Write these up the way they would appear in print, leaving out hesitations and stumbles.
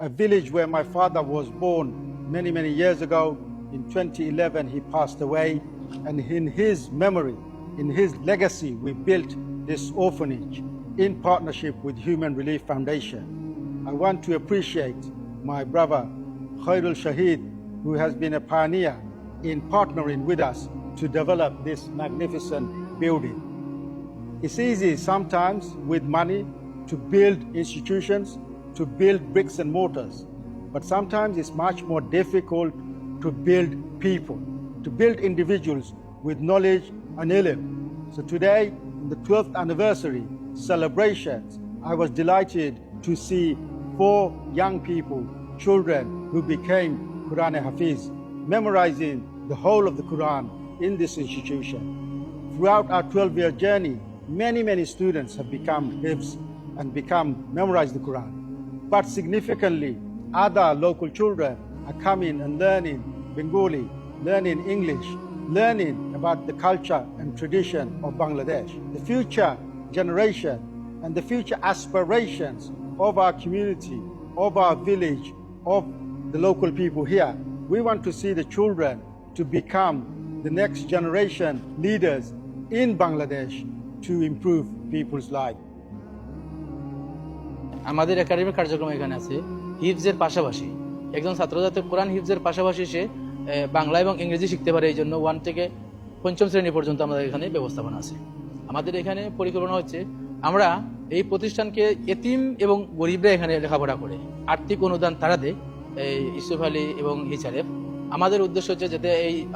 a village where my father was born many years ago. In 2011, he passed away, and in his memory, in his legacy, we built this orphanage in partnership with Human Relief Foundation. I want to appreciate my brother Khairul Shahid, who has been a pioneer in partnering with us to develop this magnificent building. It's easy sometimes with money to build institutions, to build bricks and mortars, but sometimes it's much more difficult to build people, to build individuals with knowledge and ilm. So today, in the 12th anniversary celebrations, I was delighted to see 4 young people, children who became Quran Hafiz, memorizing the whole of the Quran in this institution. Throughout our 12-year journey, many students have become Hifz and memorized the Quran. But significantly, other local children are coming and learning Bengali, learning English, learning about the culture and tradition of Bangladesh. The future generation and the future aspirations of our community, of our village, of the local people here. We want to see the children to become the next generation leaders in Bangladesh to improve people's life. আমাদের academic কার্যক্রম এখানে আছে হিফজের পাশাপাশি একজন ছাত্র যাতে কোরআন হিফজের পাশাপাশি সে বাংলা এবং ইংরেজি শিখতে পারে, এই জন্য 1 থেকে 5ম শ্রেণী পর্যন্ত আমাদের এখানে ব্যবস্থাপনা আছে। আমাদের এখানে পরিকল্পনা হচ্ছে আমরা এই প্রতিষ্ঠানকে এতিম এবং গরিবরা এখানে লেখাপড়া করে আর্থিক অনুদান তারা দেয়, ইউসুফ আলী এবং হিচারেফ। আমাদের উদ্দেশ্য হচ্ছে যাতে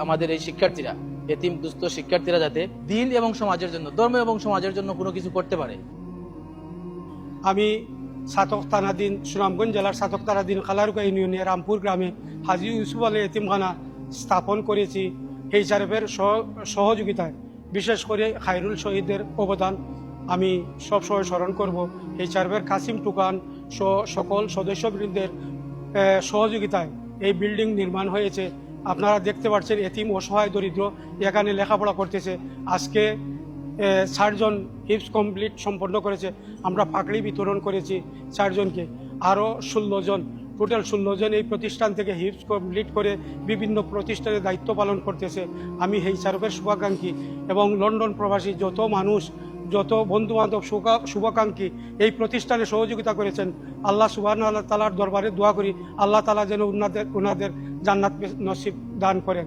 আমাদের এই শিক্ষার্থীরা, এতিম দুস্থ শিক্ষার্থীরা যাতে দিন এবং সমাজের জন্য, ধর্ম এবং সমাজের জন্য কোনো কিছু করতে পারে। আমি সাতক থানাধীন সুনামগঞ্জ জেলার সাতক থানাধীন খালারুকা ইউনিয়নের রামপুর গ্রামে হাজী ইউসুফ আলী এতিমখানা স্থাপন করেছি হিচারেফের সহযোগিতায়। বিশেষ করে খায়রুল শহীদের অবদান আমি সবসময় স্মরণ করব। হিচারেফের কাসিম টুকান সকল সদস্যবৃন্দের সহযোগিতায় এই বিল্ডিং নির্মাণ হয়েছে। আপনারা দেখতে পাচ্ছেন এতিম অসহায় দরিদ্র এখানে লেখাপড়া করতেছে। আজকে 60 জন হিফজ কমপ্লিট সম্পন্ন করেছে। আমরা পাকড়ি বিতরণ করেছি 4 জনকে, আরও 16 জন, টোটাল 16 জন এই প্রতিষ্ঠান থেকে হিফজ কমপ্লিট করে বিভিন্ন প্রতিষ্ঠানে দায়িত্ব পালন করতেছে। আমি হিচারেফের শুভাকাঙ্ক্ষী এবং লন্ডন প্রবাসী যত মানুষ, যত বন্ধুবান্ধব শুভাকাঙ্ক্ষী এই প্রতিষ্ঠানে সহযোগিতা করেছেন, আল্লাহ সুবহানাহু ওয়া তাআলার দরবারে দোয়া করি আল্লাহ তাআলা যেন উনাদের জান্নাত নসিব দান করেন।